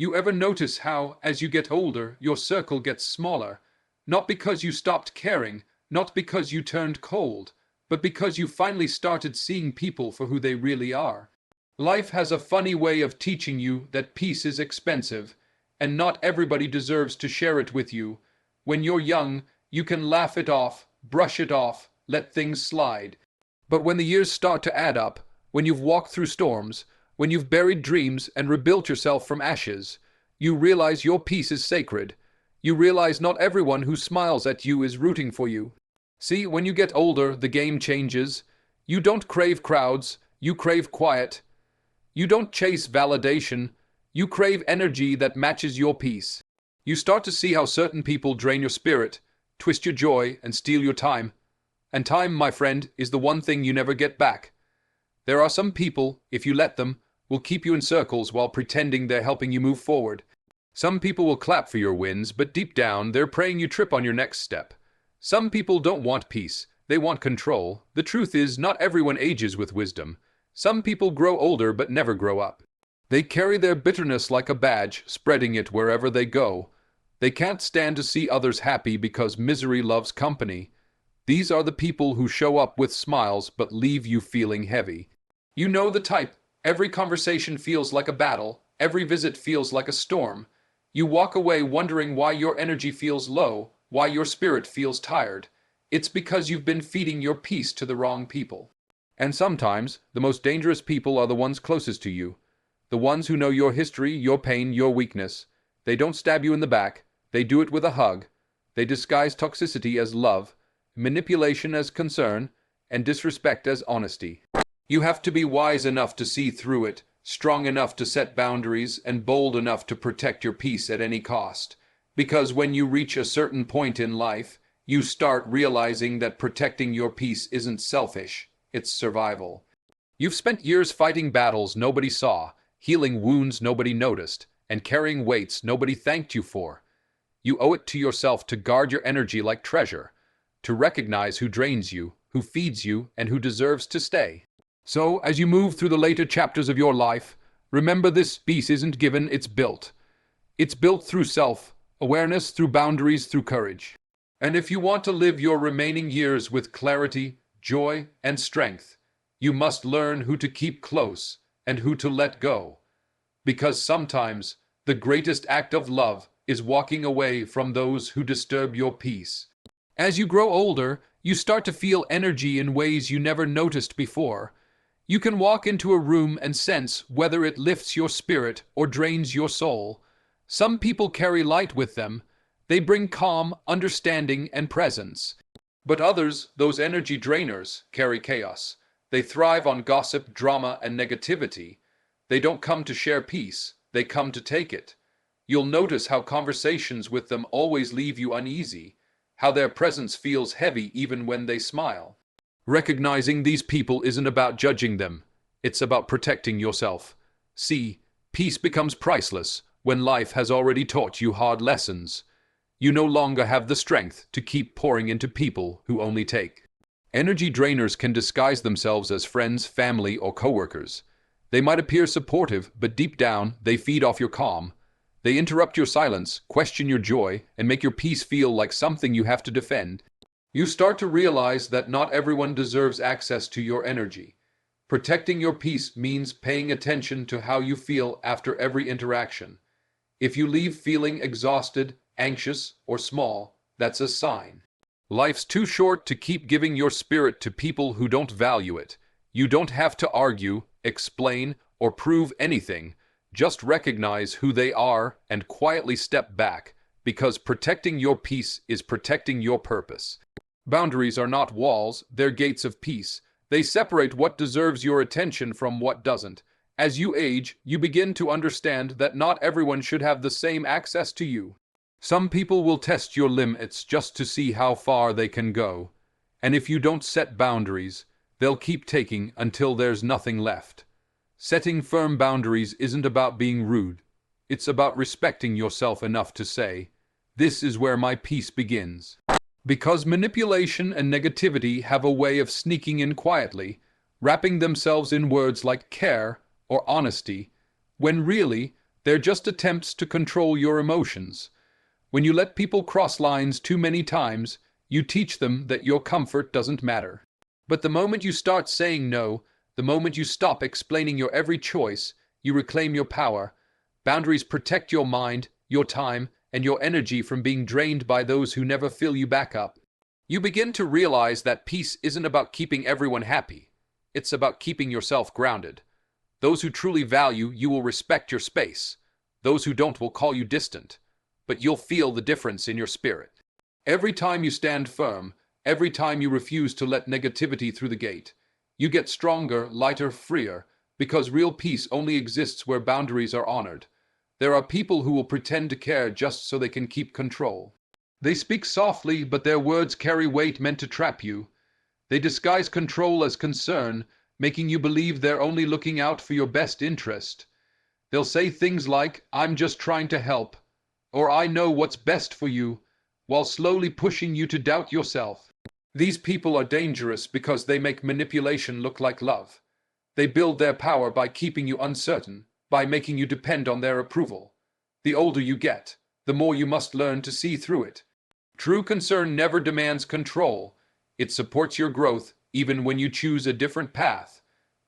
You ever notice how, as you get older, your circle gets smaller? Not because you stopped caring, not because you turned cold, but because you finally started seeing people for who they really are. Life has a funny way of teaching you that peace is expensive, and not everybody deserves to share it with you. When you're young, you can laugh it off, brush it off, let things slide. But when the years start to add up, when you've walked through storms, when you've buried dreams and rebuilt yourself from ashes, you realize your peace is sacred. You realize not everyone who smiles at you is rooting for you. See, when you get older, the game changes. You don't crave crowds, you crave quiet. You don't chase validation, you crave energy that matches your peace. You start to see how certain people drain your spirit, twist your joy, and steal your time. And time, my friend, is the one thing you never get back. There are some people, if you let them, will keep you in circles while pretending they're helping you move forward. Some people will clap for your wins, but deep down, they're praying you trip on your next step. Some people don't want peace, they want control. The truth is, not everyone ages with wisdom. Some people grow older but never grow up. They carry their bitterness like a badge, spreading it wherever they go. They can't stand to see others happy because misery loves company. These are the people who show up with smiles but leave you feeling heavy. You know the type. Every conversation feels like a battle. Every visit feels like a storm. You walk away wondering why your energy feels low, why your spirit feels tired. It's because you've been feeding your peace to the wrong people. And sometimes, the most dangerous people are the ones closest to you. The ones who know your history, your pain, your weakness. They don't stab you in the back. They do it with a hug. They disguise toxicity as love, manipulation as concern, and disrespect as honesty. You have to be wise enough to see through it, strong enough to set boundaries, and bold enough to protect your peace at any cost. Because when you reach a certain point in life, you start realizing that protecting your peace isn't selfish, it's survival. You've spent years fighting battles nobody saw, healing wounds nobody noticed, and carrying weights nobody thanked you for. You owe it to yourself to guard your energy like treasure, to recognize who drains you, who feeds you, and who deserves to stay. So, as you move through the later chapters of your life, remember this peace isn't given, it's built. It's built through self-awareness, through boundaries, through courage. And if you want to live your remaining years with clarity, joy, and strength, you must learn who to keep close and who to let go. Because sometimes, the greatest act of love is walking away from those who disturb your peace. As you grow older, you start to feel energy in ways you never noticed before. You can walk into a room and sense whether it lifts your spirit or drains your soul. Some people carry light with them. They bring calm, understanding, and presence. But others, those energy drainers, carry chaos. They thrive on gossip, drama, and negativity. They don't come to share peace. They come to take it. You'll notice how conversations with them always leave you uneasy, how their presence feels heavy even when they smile. Recognizing these people isn't about judging them. It's about protecting yourself. See, peace becomes priceless when life has already taught you hard lessons. You no longer have the strength to keep pouring into people who only take. Energy drainers can disguise themselves as friends, family, or coworkers. They might appear supportive, but deep down, they feed off your calm. They interrupt your silence, question your joy, and make your peace feel like something you have to defend. You start to realize that not everyone deserves access to your energy. Protecting your peace means paying attention to how you feel after every interaction. If you leave feeling exhausted, anxious, or small, that's a sign. Life's too short to keep giving your spirit to people who don't value it. You don't have to argue, explain, or prove anything. Just recognize who they are and quietly step back, because protecting your peace is protecting your purpose. Boundaries are not walls, they're gates of peace. They separate what deserves your attention from what doesn't. As you age, you begin to understand that not everyone should have the same access to you. Some people will test your limits just to see how far they can go. And if you don't set boundaries, they'll keep taking until there's nothing left. Setting firm boundaries isn't about being rude. It's about respecting yourself enough to say, "This is where my peace begins." Because manipulation and negativity have a way of sneaking in quietly, wrapping themselves in words like care or honesty, when really, They're just attempts to control your emotions. When you let people cross lines too many times, you teach them that your comfort doesn't matter. But the moment you start saying no, the moment you stop explaining your every choice, you reclaim your power. Boundaries protect your mind, your time, and your energy from being drained by those who never fill you back up. You begin to realize that peace isn't about keeping everyone happy. It's about keeping yourself grounded. Those who truly value you will respect your space. Those who don't will call you distant. But you'll feel the difference in your spirit. Every time you stand firm, every time you refuse to let negativity through the gate, you get stronger, lighter, freer, because real peace only exists where boundaries are honored. There are people who will pretend to care just so they can keep control. They speak softly, but their words carry weight meant to trap you. They disguise control as concern, making you believe they're only looking out for your best interest. They'll say things like, "I'm just trying to help," or "I know what's best for you," while slowly pushing you to doubt yourself. These people are dangerous because they make manipulation look like love. They build their power by keeping you uncertain, by making you depend on their approval. The older you get, the more you must learn to see through it. True concern never demands control. It supports your growth even when you choose a different path.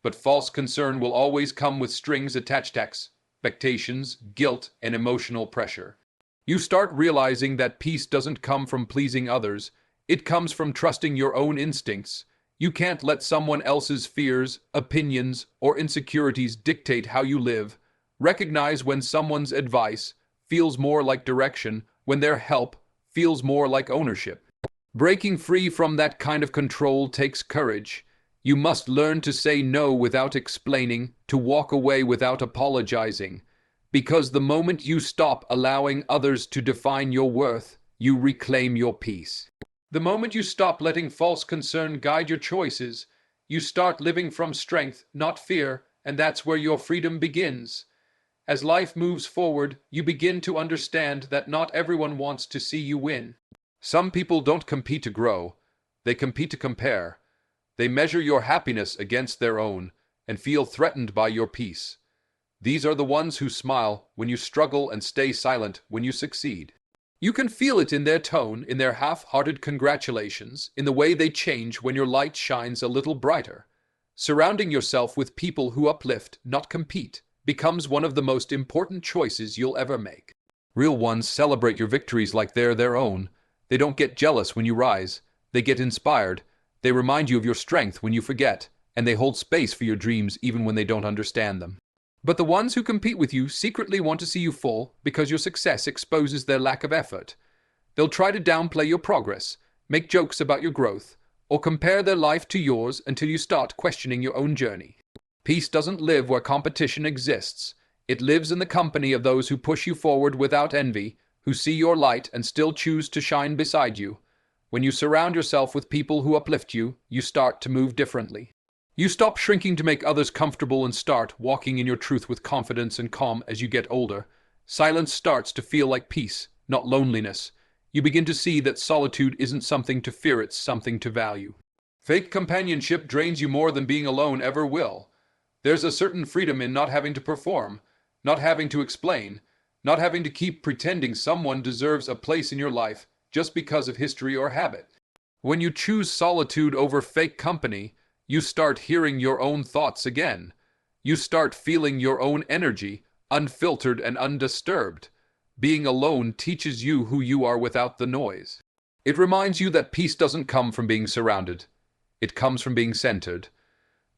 But false concern will always come with strings attached: expectations, guilt, and emotional pressure. You start realizing that peace doesn't come from pleasing others. It comes from trusting your own instincts. You can't let someone else's fears, opinions, or insecurities dictate how you live. Recognize when someone's advice feels more like direction, when their help feels more like ownership. Breaking free from that kind of control takes courage. You must learn to say no without explaining, to walk away without apologizing. Because the moment you stop allowing others to define your worth, you reclaim your peace. The moment you stop letting false concern guide your choices, you start living from strength, not fear, and that's where your freedom begins. As life moves forward, you begin to understand that not everyone wants to see you win. Some people don't compete to grow, they compete to compare. They measure your happiness against their own and feel threatened by your peace. These are the ones who smile when you struggle and stay silent when you succeed. You can feel it in their tone, in their half-hearted congratulations, in the way they change when your light shines a little brighter. Surrounding yourself with people who uplift, not compete, becomes one of the most important choices you'll ever make. Real ones celebrate your victories like they're their own. They don't get jealous when you rise. They get inspired. They remind you of your strength when you forget, and they hold space for your dreams even when they don't understand them. But the ones who compete with you secretly want to see you fall because your success exposes their lack of effort. They'll try to downplay your progress, make jokes about your growth, or compare their life to yours until you start questioning your own journey. Peace doesn't live where competition exists. It lives in the company of those who push you forward without envy, who see your light and still choose to shine beside you. When you surround yourself with people who uplift you, you start to move differently. You stop shrinking to make others comfortable and start walking in your truth with confidence and calm. As you get older, silence starts to feel like peace, not loneliness. You begin to see that solitude isn't something to fear, it's something to value. Fake companionship drains you more than being alone ever will. There's a certain freedom in not having to perform, not having to explain, not having to keep pretending someone deserves a place in your life just because of history or habit. When you choose solitude over fake company, you start hearing your own thoughts again. You start feeling your own energy, unfiltered and undisturbed. Being alone teaches you who you are without the noise. It reminds you that peace doesn't come from being surrounded. It comes from being centered.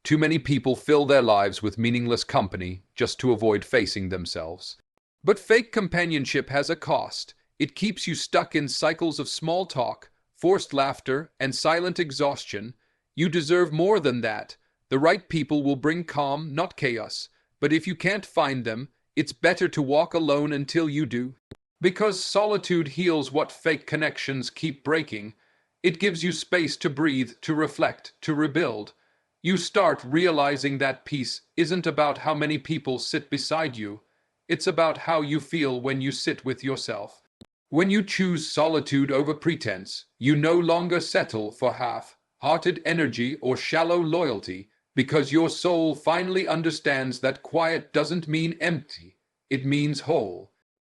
Too many people fill their lives with meaningless company just to avoid facing themselves. But fake companionship has a cost. It keeps you stuck in cycles of small talk, forced laughter, and silent exhaustion. You deserve more than that. The right people will bring calm, not chaos. But if you can't find them, it's better to walk alone until you do. Because solitude heals what fake connections keep breaking. It gives you space to breathe, to reflect, to rebuild. You start realizing that peace isn't about how many people sit beside you. It's about how you feel when you sit with yourself. When you choose solitude over pretense, you no longer settle for half-hearted energy or shallow loyalty, because your soul finally understands that quiet doesn't mean empty. It means whole.